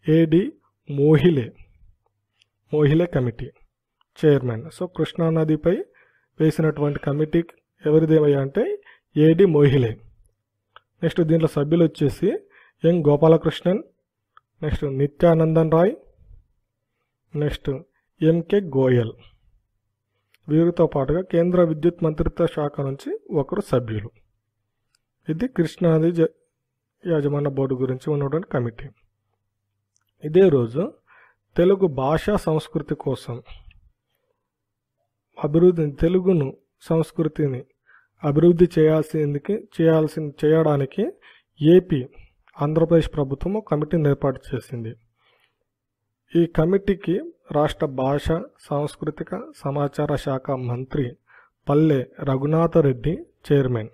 AD Mohile committee chairman. So కృష్ణానదిపై వేసినటువంటి కమిటీ ఎవరిదేమయ్యా అంటే ఏడి మోహిలే. నెక్స్ట్ దీంట్లో సభ్యులు వచ్చేసి M Gopalakrishnan, next Nityanandan Rai, next MK Goyal. వీరితో పాటుగా కేంద్ర విద్యుత్ మంత్రిత్వ శాఖ నుంచి ఒకరు సభ్యులు. ఇది కృష్ణానది యాజమాన్య బోర్డు గురించి ఉన్నటువంటి కమిటీ. ఇదే రోజు తెలుగు భాషా సంస్కృతి కోసం తెలుగును సంస్కృతిని అభివృద్ధి చేయడానికి ఏపీ ఆంధ్రప్రదేశ్ ప్రభుత్వం కమిటీని ఏర్పాటు చేసింది. ఈ కమిటీకి రాష్ట్ర భాష సాంస్కృతిక సమాచార శాఖ మంత్రి పల్లె రఘునాథరెడ్డి చైర్మన్.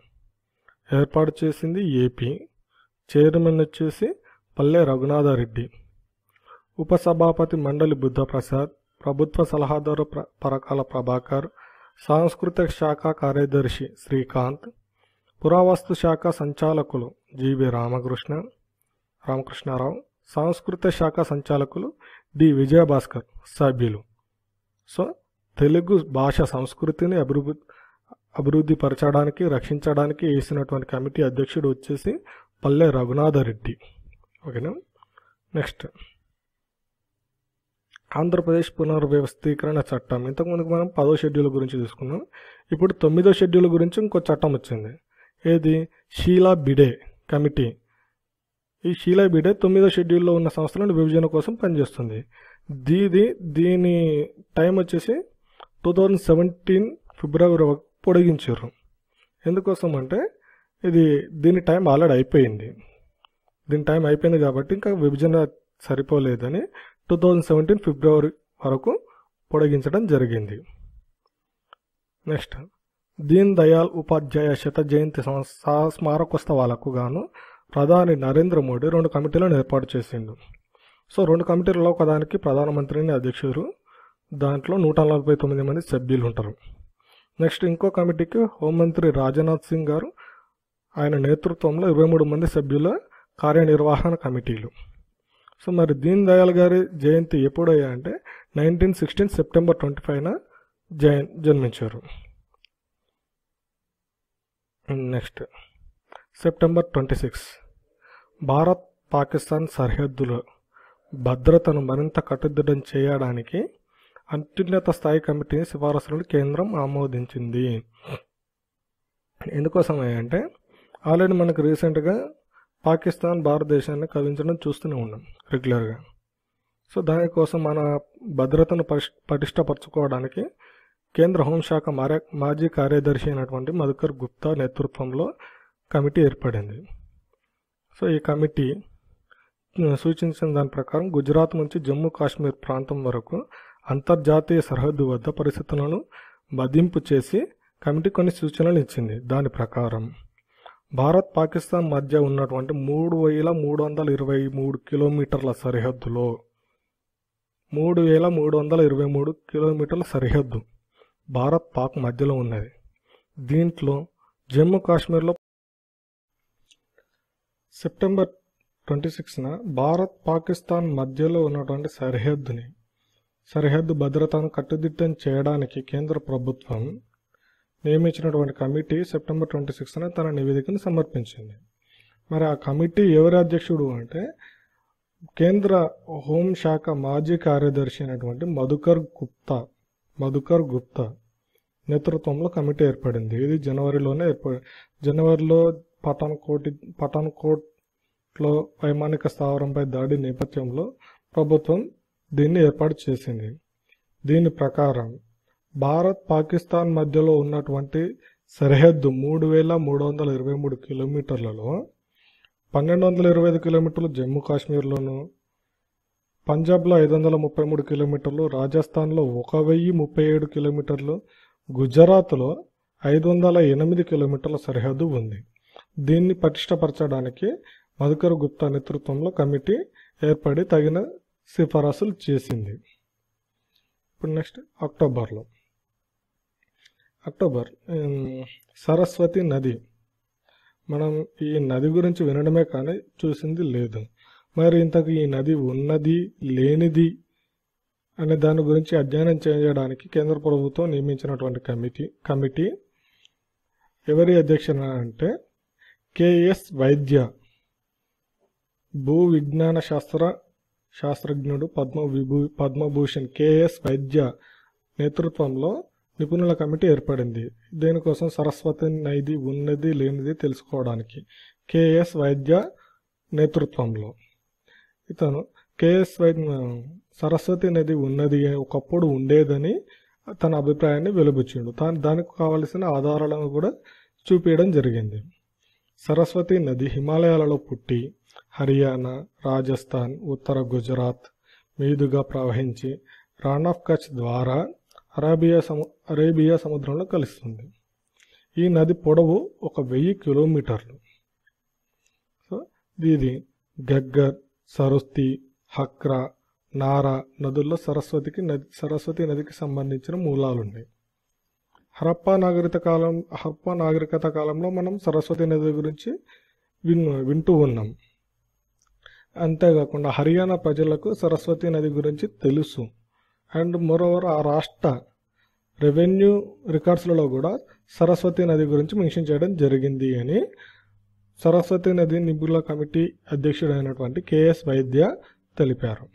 ఏర్పాటు చేసింది ఏపీ. చైర్మన్ వచ్చేసి పల్లె రఘునాథరెడ్డి. ఉపసభాపతి మండలి బుద్ధప్రసాద్, ప్రభుత్వ సలహాదారు పరకాల ప్రభాకర్, సాంస్కృతిక శాఖ కార్యదర్శి శ్రీకాంత్, పురావస్తు శాఖ సంచాలకులు జీవి రామకృష్ణారావు, సాంస్కృతిక శాఖ సంచాలకులు డి విజయభాస్కర్ సభ్యులు. సో తెలుగు భాష సంస్కృతిని అభివృద్ధి పరచడానికి రక్షించడానికి వేసినటువంటి కమిటీ అధ్యక్షుడు వచ్చేసి పల్లె రఘునాథరెడ్డి. ఓకేనా. నెక్స్ట్ ఆంధ్రప్రదేశ్ పునర్వ్యవస్థీకరణ చట్టం. ఇంతకుముందుకు మనం 10వ షెడ్యూల్ గురించి తీసుకున్నాం. ఇప్పుడు 9వ షెడ్యూల్ గురించి ఇంకో చట్టం వచ్చింది. ఏది? షీలా బిడే కమిటీ. ఈ షీలా బిడే 9వ షెడ్యూల్లో ఉన్న సంస్థలను విభజన కోసం పనిచేస్తుంది. దీని టైం వచ్చేసి 2017 ఫిబ్రవరి పొడిగించారు. ఎందుకోసం అంటే దీని టైం ఆల్రెడీ అయిపోయింది. దీని టైం అయిపోయింది కాబట్టి ఇంకా విభజన సరిపోలేదని 2017 ఫిబ్రవరి వరకు పొడిగించడం జరిగింది. నెక్స్ట్ దీన్ దయాళ్ ఉపాధ్యాయ శత జయంతి స్మారకోత్సవాలకు గాను ప్రధాని నరేంద్ర మోడీ 2 కమిటీలను ఏర్పాటు చేసిండు. సో 2 కమిటీలలో ఒకదానికి ప్రధానమంత్రిని అధ్యక్షుడు, దాంట్లో 149 మంది సభ్యులు ఉంటారు. నెక్స్ట్ ఇంకో కమిటీకి హోంమంత్రి రాజ్నాథ్ సింగ్ గారు, ఆయన నేతృత్వంలో 23 మంది సభ్యుల కార్యనిర్వహణ కమిటీలు. సో మరి దీన్ దయాళ్ గారి జయంతి ఎప్పుడయ్యా అంటే 1916 సెప్టెంబర్ 25న జన్మించారు. నెక్స్ట్ సెప్టెంబర్ 26 భారత్ పాకిస్తాన్ సరిహద్దుల భద్రతను మరింత కట్టుదిట్టం చేయడానికి అత్యున్నత స్థాయి కమిటీ సిఫారసులను కేంద్రం ఆమోదించింది. ఎందుకోసం అంటే ఆల్రెడీ మనకు రీసెంట్గా పాకిస్తాన్ భారతదేశాన్ని కవించడం చూస్తూనే ఉన్నాం రెగ్యులర్గా. సో దానికోసం మన భద్రతను పటిష్టపరచుకోవడానికి కేంద్ర హోంశాఖ మాజీ కార్యదర్శి అయినటువంటి మధుకర్ గుప్తా నేతృత్వంలో కమిటీ ఏర్పడింది. సో ఈ కమిటీ సూచించిన దాని ప్రకారం గుజరాత్ నుంచి జమ్మూ కాశ్మీర్ ప్రాంతం వరకు అంతర్జాతీయ సరిహద్దు వద్ద పరిస్థితులను మదింపు చేసి కమిటీ కొన్ని సూచనలు ఇచ్చింది. దాని ప్రకారం భారత్ పాకిస్తాన్ మధ్య ఉన్నటువంటి 3323 కిలోమీటర్ల సరిహద్దులో 3323 కిలోమీటర్ల సరిహద్దు భారత్ పాక్ మధ్యలో ఉన్నది. దీంట్లో జమ్మూ కాశ్మీర్లో సెప్టెంబర్ 26న భారత్ పాకిస్తాన్ మధ్యలో ఉన్నటువంటి సరిహద్దు భద్రతను కట్టుదిట్టం చేయడానికి కేంద్ర ప్రభుత్వం నియమించినటువంటి కమిటీ సెప్టెంబర్ 26న తన నివేదికను సమర్పించింది. మరి ఆ కమిటీ ఎవరి అధ్యక్షుడు అంటే కేంద్ర హోంశాఖ మాజీ కార్యదర్శి అయినటువంటి మధుకర్ గుప్తా నేతృత్వంలో కమిటీ ఏర్పడింది. ఇది జనవరిలో పఠాన్కోట్లో వైమానిక స్థావరంపై దాడి నేపథ్యంలో ప్రభుత్వం దీన్ని ఏర్పాటు చేసింది. దీని ప్రకారం భారత్ పాకిస్తాన్ మధ్యలో ఉన్నటువంటి సరిహద్దు 3,323 కిలోమీటర్లలో 1,225 కిలోమీటర్లు జమ్మూ కాశ్మీర్లోను, పంజాబ్లో 533 కిలోమీటర్లు, రాజస్థాన్లో 1,037 కిలోమీటర్లు, గుజరాత్లో 508 కిలోమీటర్ల సరిహద్దు ఉంది. దీన్ని పటిష్టపరచడానికి మధుకర్ గుప్తా నేతృత్వంలో కమిటీ ఏర్పడి తగిన సిఫారసులు చేసింది. ఇప్పుడు నెక్స్ట్ అక్టోబర్ సరస్వతి నది. మనం ఈ నది గురించి వినడమే కానీ చూసింది లేదు. మరి ఇంతకు ఈ నది ఉన్నది లేనిది అనే దాని గురించి అధ్యయనం చేయడానికి కేంద్ర ప్రభుత్వం నియమించినటువంటి కమిటీ ఎవరి అధ్యక్షన అంటే కెఎస్ వైద్య, భూ విజ్ఞాన శాస్త్రజ్ఞుడు, పద్మభూషణ్ కెఎస్ వైద్య నేతృత్వంలో నిపుణుల కమిటీ ఏర్పడింది. దీనికోసం సరస్వతి నది ఉన్నది లేనిది తెలుసుకోవడానికి కెఎస్ వైద్య నేతృత్వంలో ఇతను సరస్వతి నది ఉన్నది ఒకప్పుడు ఉండేదని తన అభిప్రాయాన్ని వెలుబుచ్చిండు. దానికి కావలసిన ఆధారాలను కూడా చూపించడం జరిగింది. సరస్వతి నది హిమాలయాలలో పుట్టి హర్యానా, రాజస్థాన్, ఉత్తర గుజరాత్ మీదుగా ప్రవహించి రాన్ ఆఫ్ కచ్ ద్వారా అరేబియా సముద్రంలో కలుస్తుంది. ఈ నది పొడవు 1,000 కిలోమీటర్లు. సో ఇది గగ్గర్, సరుస్తి, హక్రా, నారా నదుల్లో సరస్వతి నదికి సంబంధించిన మూలాలున్నాయి. హరప్పా నాగరికత కాలంలో మనం సరస్వతి నది గురించి వింటూ ఉన్నాం. అంతేకాకుండా హర్యానా ప్రజలకు సరస్వతి నది గురించి తెలుసు. అండ్ మోరోవర్ ఆ రాష్ట్ర రెవెన్యూ రికార్డ్స్లలో కూడా సరస్వతి నది గురించి మెన్షన్ చేయడం జరిగింది అని సరస్వతి నది నిపుణుల కమిటీ అధ్యక్షుడైనటువంటి కెఎస్ వైద్య తెలిపారు.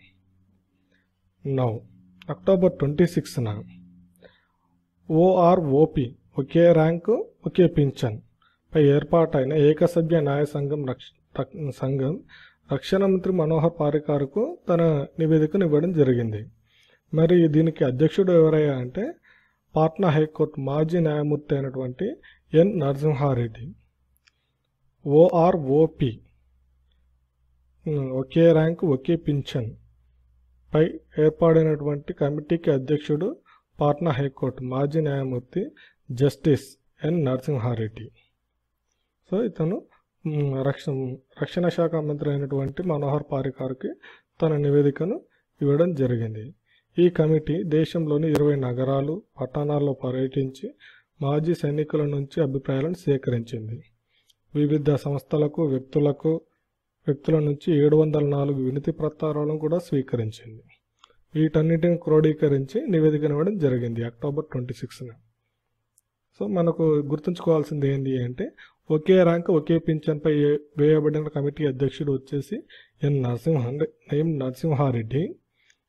అక్టోబర్ 26న ఓఆర్ఓపి ఒకే ర్యాంకు ఒకే పింఛన్ పై ఏర్పాటైన ఏకసభ్య న్యాయ సంఘం రక్షణ మంత్రి మనోహర్ పారికర్కు తన నివేదికను ఇవ్వడం జరిగింది. మరి దీనికి అధ్యక్షుడు ఎవరయ్యా అంటే పాట్నా హైకోర్టు మాజీ న్యాయమూర్తి అయినటువంటి ఎన్ నరసింహారెడ్డి. ఓఆర్ఓపి ఒకే ర్యాంకు ఒకే పింఛన్ పై ఏర్పడినటువంటి కమిటీకి అధ్యక్షుడు పాట్నా హైకోర్టు మాజీ న్యాయమూర్తి జస్టిస్ ఎన్ నరసింహారెడ్డి. సో ఇతను రక్షణ శాఖ మంత్రి అయినటువంటి మనోహర్ పారికర్కి తన నివేదికను ఇవ్వడం జరిగింది. ఈ కమిటీ దేశంలోని 20 నగరాలు, పట్టణాల్లో పర్యటించి మాజీ సైనికుల నుంచి అభిప్రాయాలను సేకరించింది. వివిధ సంస్థలకు, వ్యక్తుల నుంచి 704 వినతి పత్రాలను కూడా స్వీకరించింది. వీటన్నిటిని క్రోడీకరించి నివేదికను ఇవ్వడం జరిగింది అక్టోబర్ 26న. సో మనకు గుర్తుంచుకోవాల్సింది ఏంటి అంటే ఒకే ర్యాంక్ ఒకే పింఛన్పై వేయబడిన కమిటీ అధ్యక్షుడు వచ్చేసి ఎన్ నరసింహారెడ్డి.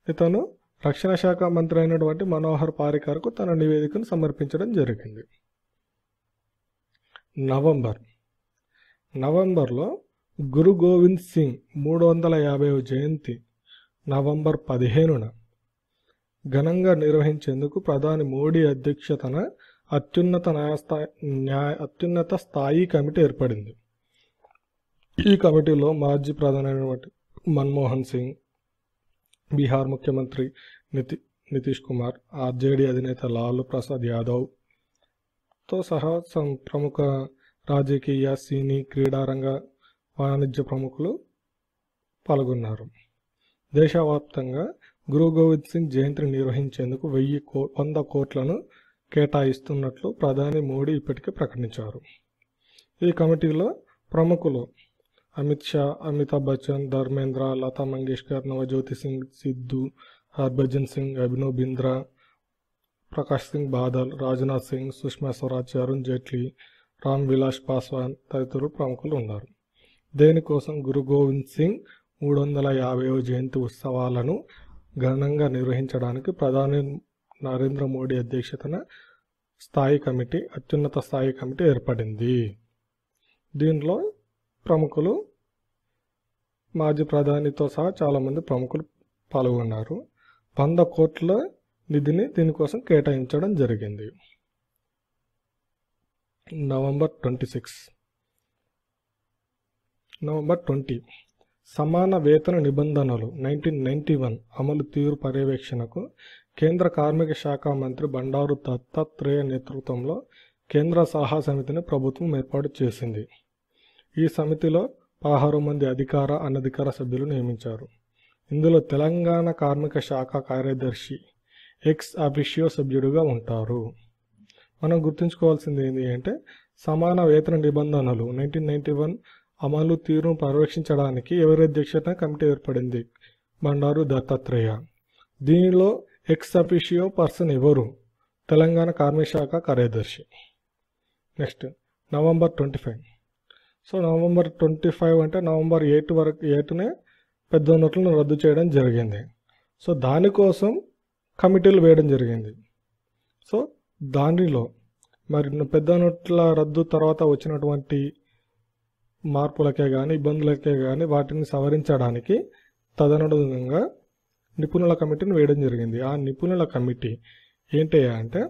ఇతను రక్షణ శాఖ మంత్రి అయినటువంటి మనోహర్ పారికర్కు తన నివేదికను సమర్పించడం జరిగింది. నవంబర్లో గురు గోవింద్ సింగ్ 350వ జయంతి నవంబర్ 15న ఘనంగా నిర్వహించేందుకు ప్రధాని మోడీ అధ్యక్షతన అత్యున్నత స్థాయి కమిటీ ఏర్పడింది. ఈ కమిటీలో మాజీ ప్రధానమైనటువంటి మన్మోహన్ సింగ్, బీహార్ ముఖ్యమంత్రి నితీష్ కుమార్, ఆర్జేడీ అధినేత లాలూ ప్రసాద్ యాదవ్తో సహా ప్రముఖ రాజకీయ, సినీ, క్రీడారంగ, వాణిజ్య ప్రముఖులు పాల్గొన్నారు. దేశవ్యాప్తంగా గురు గోవింద్ సింగ్ జయంతిని నిర్వహించేందుకు 100 కోట్లను కేటాయిస్తున్నట్లు ప్రధాని మోడీ ఇప్పటికే ప్రకటించారు. ఈ కమిటీలో ప్రముఖులు అమిత్ షా, అమితాబ్ బచ్చన్, ధర్మేంద్ర, లతా మంగేష్కర్, నవజ్యోతి సింగ్ సిద్ధు, హర్భజన్ సింగ్, అభినవ్ బింద్రా, ప్రకాష్ సింగ్ బాదల్, రాజ్నాథ్ సింగ్, సుష్మా స్వరాజ్, అరుణ్ జైట్లీ, రామ్ విలాస్ పాస్వాన్ తదితరులు ప్రముఖులు ఉన్నారు. దేనికోసం? గురు గోవింద్ సింగ్ 350వ జయంతి ఉత్సవాలను ఘనంగా నిర్వహించడానికి ప్రధాని నరేంద్ర మోడీ అధ్యక్షతన అత్యున్నత స్థాయి కమిటీ ఏర్పడింది. దీనిలో ప్రముఖులు మాజీ ప్రధానితో సహా చాలామంది ప్రముఖులు పాల్గొన్నారు. 100 కోట్ల నిధిని దీనికోసం కేటాయించడం జరిగింది. నవంబర్ 20 సమాన వేతన నిబంధనలు 1991 అమలు తీరు పర్యవేక్షణకు కేంద్ర కార్మిక శాఖ మంత్రి బండారు దత్తాత్రేయ నేతృత్వంలో కేంద్ర సలహా సమితిని ప్రభుత్వం ఏర్పాటు చేసింది. ఈ సమితిలో 16 మంది అధికార, అనధికార సభ్యులు నియమించారు. ఇందులో తెలంగాణ కార్మిక శాఖ కార్యదర్శి ఎక్స్ అఫిషియో సభ్యుడిగా ఉంటారు. మనం గుర్తుంచుకోవాల్సింది ఏంటి అంటే సమాన వేతన నిబంధనలు 1991 అమలు తీరును పర్యవేక్షించడానికి ఎవరి అధ్యక్షతన కమిటీ ఏర్పడింది? బండారు దత్తాత్రేయ. దీనిలో ఎక్స్ అఫిషియో పర్సన్ ఎవరు? తెలంగాణ కార్మిక శాఖ కార్యదర్శి. Next November 25. సో నవంబర్ 25 అంటే నవంబర్ 8నే పెద్ద నోట్లను రద్దు చేయడం జరిగింది. సో దానికోసం కమిటీలు వేయడం జరిగింది. సో దానిలో మరి పెద్ద నోట్ల రద్దు తర్వాత వచ్చినటువంటి మార్పులకే కానీ ఇబ్బందులకే కానీ వాటిని సవరించడానికి తదనుగుణంగా నిపుణుల కమిటీని వేయడం జరిగింది. ఆ నిపుణుల కమిటీ ఏంటయ్యా అంటే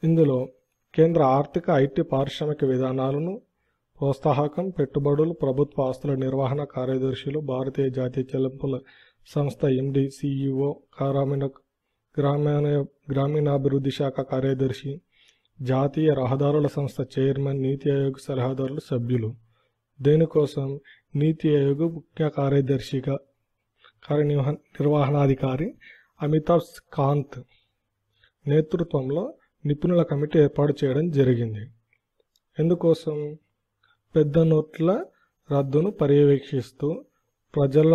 ఇందులో కేంద్ర ఆర్థిక, ఐటీ, పారిశ్రామిక విధానాలను ప్రోత్సాహకం, పెట్టుబడులు, ప్రభుత్వ ఆస్తుల నిర్వహణ కార్యదర్శులు, భారతీయ జాతీయ చెల్లింపుల సంస్థ ఎండి, సిఇఓ, గ్రామీణాభివృద్ధి శాఖ కార్యదర్శి, జాతీయ రహదారుల సంస్థ చైర్మన్, నీతి ఆయోగ్ సలహాదారులు సభ్యులు. దేనికోసం? నీతి ఆయోగ్ ముఖ్య కార్యదర్శిగా కార్యనిర్వహణాధికారి అమితాబ్ కాంత్ నేతృత్వంలో నిపుణుల కమిటీ ఏర్పాటు చేయడం జరిగింది. ఎందుకోసం? పెద్ద నోట్ల రద్దును పర్యవేక్షిస్తూ ప్రజల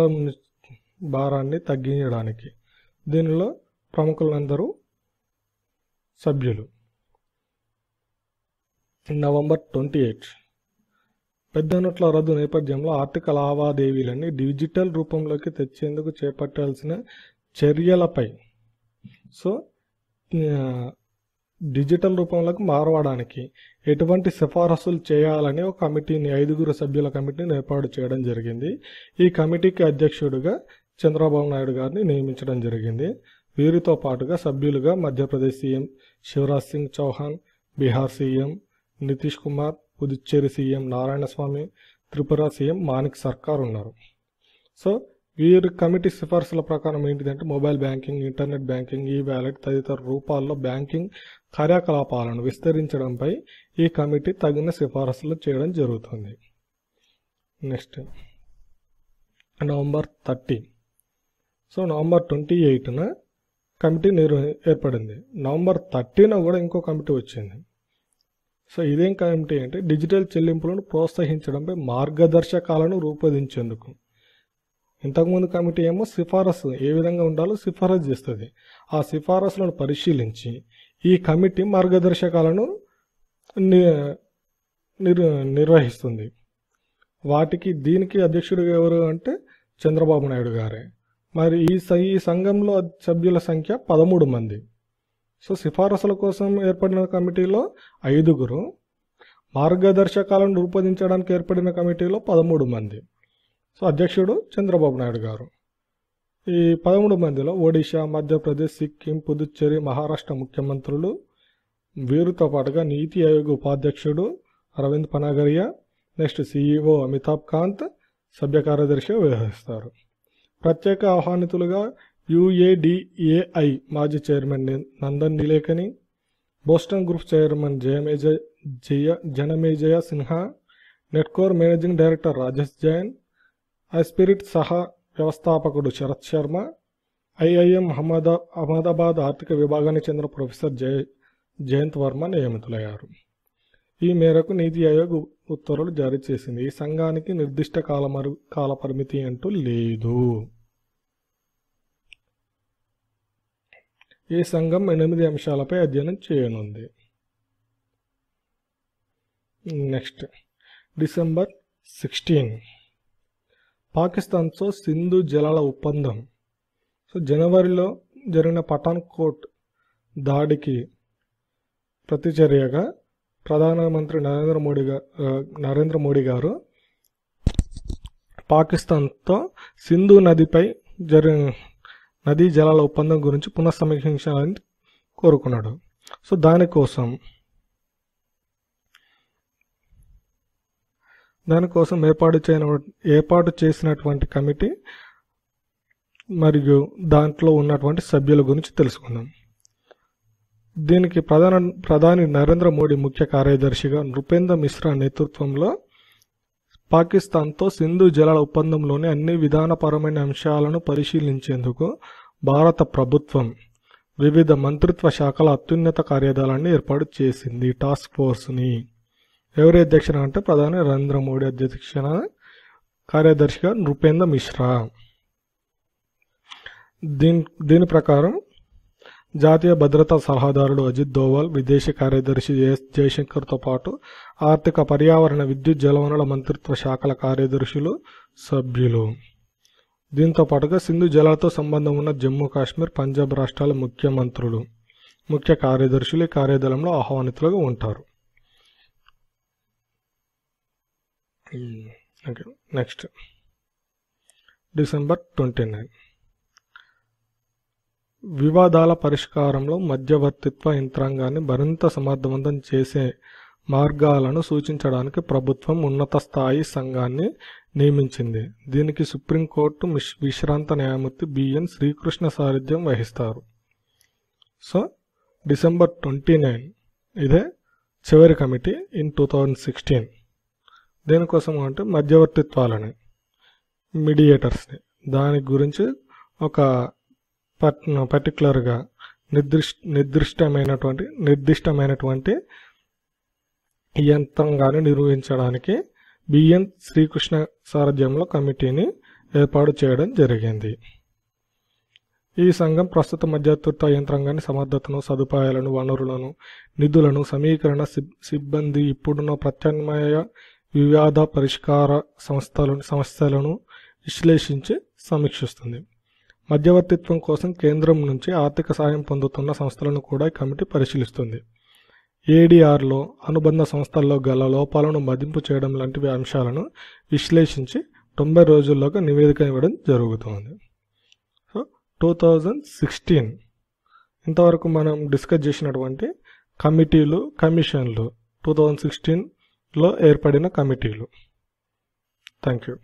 భారాన్ని తగ్గించడానికి. దీనిలో ప్రముఖులందరూ సభ్యులు. నవంబర్ 28 పెద్ద నోట్ల రద్దు నేపథ్యంలో ఆర్థిక లావాదేవీలన్నీ డిజిటల్ రూపంలోకి తెచ్చేందుకు చేపట్టాల్సిన చర్యలపై డిజిటల్ రూపంలోకి మారవడానికి ఎటువంటి సిఫారసులు చేయాలని ఒక కమిటీని 5 సభ్యుల కమిటీని ఏర్పాటు చేయడం జరిగింది. ఈ కమిటీకి అధ్యక్షుడిగా చంద్రబాబు నాయుడు గారిని నియమించడం జరిగింది. వీరితో పాటుగా సభ్యులుగా Madhya Pradesh CM Shivraj Singh Chouhan, Bihar CM Nitish Kumar, Puducherry CM Narayanaswamy, Tripura CM Manik Sarkar ఉన్నారు. సో వీరి కమిటీ సిఫార్సుల ప్రకారం ఏంటిదంటే mobile banking, internet banking, e wallet తదితర రూపాల్లో బ్యాంకింగ్ కార్యకలాపాలను విస్తరించడంపై ఈ కమిటీ తగిన సిఫారసులు చేయడం జరుగుతుంది. Next November 30. సో నవంబర్ 28న కమిటీ ఏర్పడింది. నవంబర్ 30న కూడా ఇంకో కమిటీ వచ్చింది. సో ఇదేం కమిటీ అంటే డిజిటల్ చెల్లింపులను ప్రోత్సహించడంపై మార్గదర్శకాలను రూపొందించేందుకు. ఇంతకుముందు కమిటీ ఏమో సిఫారసు ఏ విధంగా ఉండాలో సిఫారసు చేస్తుంది. ఆ సిఫారసులను పరిశీలించి ఈ కమిటీ మార్గదర్శకాలను నిర్వహిస్తుంది. దీనికి అధ్యక్షుడు ఎవరు అంటే చంద్రబాబు నాయుడు గారే. మరి ఈ సంఘంలో సభ్యుల సంఖ్య 13 మంది. సో సిఫారసుల కోసం ఏర్పడిన కమిటీలో 5, మార్గదర్శకాలను రూపొందించడానికి ఏర్పడిన కమిటీలో 13 మంది. సో అధ్యక్షుడు చంద్రబాబు నాయుడు గారు. ఈ 13 మందిలో ఒడిశా, మధ్యప్రదేశ్, సిక్కిం, పుదుచ్చేరి, మహారాష్ట్ర ముఖ్యమంత్రులు, వీరితో పాటుగా నీతి ఆయోగ్ ఉపాధ్యక్షుడు అరవింద్ పనాగరియా, నెక్స్ట్ సిఇఓ అమితాబ్ కాంత్ సభ్య కార్యదర్శిగా వ్యవహరిస్తారు. ప్రత్యేక ఆహ్వానితులుగా UADAI మాజీ chairman Nandan Nilekani, Boston group chairman Janamejaya Sinha, Netcore managing director Rajesh Jain, iSPIRT సహా వ్యవస్థాపకుడు శరత్ శర్మ, IIM అహ్మదాబాద్ ఆర్థిక విభాగానికి చెందిన ప్రొఫెసర్ జయంత్ వర్మ నియమితులయ్యారు. ఈ మేరకు నీతి ఆయోగ్ ఉత్తర్వులు జారీ చేసింది. ఈ సంఘానికి నిర్దిష్ట కాల పరిమితి అంటూ లేదు. ఈ సంఘం 8 అంశాలపై అధ్యయనం చేయనుంది. నెక్స్ట్, డిసెంబర్ 16 పాకిస్తాన్తో సింధు జలాల ఒప్పందం. సో జనవరిలో జరిగిన పఠాన్కోట్ దాడికి ప్రతిచర్యగా ప్రధానమంత్రి నరేంద్ర మోడీ గారు పాకిస్తాన్తో సింధు నదిపై నదీ జలాల ఒప్పందం గురించి పునఃసమీక్షించాలని కోరుకున్నాడు. సో దానికోసం ఏర్పాటు చేసినటువంటి కమిటీ మరియు దాంట్లో ఉన్నటువంటి సభ్యుల గురించి తెలుసుకుందాం. దీనికి ప్రధాని నరేంద్ర మోడీ ముఖ్య కార్యదర్శిగా నృపేంద్ర మిశ్రా నేతృత్వంలో పాకిస్తాన్తో సింధు జలాల ఒప్పందంలోని అన్ని విధానపరమైన అంశాలను పరిశీలించేందుకు భారత ప్రభుత్వం వివిధ మంత్రిత్వ శాఖల అత్యున్నత కార్యదళాన్ని ఏర్పాటు చేసింది. టాస్క్ ఫోర్స్ని ఎవరి అధ్యక్షన అంటే ప్రధాని నరేంద్ర మోడీ అధ్యక్షన కార్యదర్శిగా నృపేంద్ర మిశ్రా. దీని ప్రకారం జాతీయ భద్రతా సలహాదారుడు అజిత్ దోవల్, విదేశీ కార్యదర్శి ఎస్ జయశంకర్తో పాటు ఆర్థిక, పర్యావరణ, విద్యుత్, జలవనరుల మంత్రిత్వ శాఖల కార్యదర్శులు సభ్యులు. దీంతో పాటుగా సింధు జలాలతో సంబంధం ఉన్న జమ్మూ కాశ్మీర్, పంజాబ్ రాష్ట్రాల ముఖ్యమంత్రులు, ముఖ్య కార్యదర్శులు ఈ కార్యదళంలో ఆహ్వానితులుగా ఉంటారు. నెక్స్ట్, డిసెంబర్ 29 వివాదాల పరిష్కారంలో మధ్యవర్తిత్వ యంత్రాంగాన్ని మరింత సమర్థవంతం చేసే మార్గాలను సూచించడానికి ప్రభుత్వం ఉన్నత స్థాయి సంఘాన్ని నియమించింది. దీనికి సుప్రీంకోర్టు విశ్రాంత న్యాయమూర్తి బిఎన్ శ్రీకృష్ణ సారథ్యం వహిస్తారు. సో డిసెంబర్ 29 ఇదే చివరి కమిటీ ఇన్ 2016. దేనికోసం అంటే మధ్యవర్తిత్వాలని, మీడియేటర్స్ని, దాని గురించి ఒక పర్టికులర్గా నిర్దిష్టమైనటువంటి యంత్రాంగాన్ని నిర్వహించడానికి బిఎన్ శ్రీకృష్ణ సారథ్యంలో కమిటీని ఏర్పాటు చేయడం జరిగింది. ఈ సంఘం ప్రస్తుత మధ్యవర్తిత్వ యంత్రాంగాన్ని సమర్థతను, సదుపాయాలను, వనరులను, నిధులను, సమీకరణ సిబ్బంది, ఇప్పుడున్న ప్రత్యామ్నాయ వివాద పరిష్కార సమస్యలను విశ్లేషించి సమీక్షిస్తుంది. మధ్యవర్తిత్వం కోసం కేంద్రం నుంచి ఆర్థిక సాయం పొందుతున్న సంస్థలను కూడా ఈ కమిటీ పరిశీలిస్తుంది. ఏడీఆర్లో అనుబంధ సంస్థల్లో గల లోపాలను మదింపు చేయడం లాంటి అంశాలను విశ్లేషించి 90 రోజుల్లోగా నివేదిక ఇవ్వడం జరుగుతుంది. సో 2016 ఇంతవరకు మనం డిస్కస్ చేసినటువంటి కమిటీలు, కమిషన్లు 2016లో ఏర్పడిన కమిటీలు. Thank you.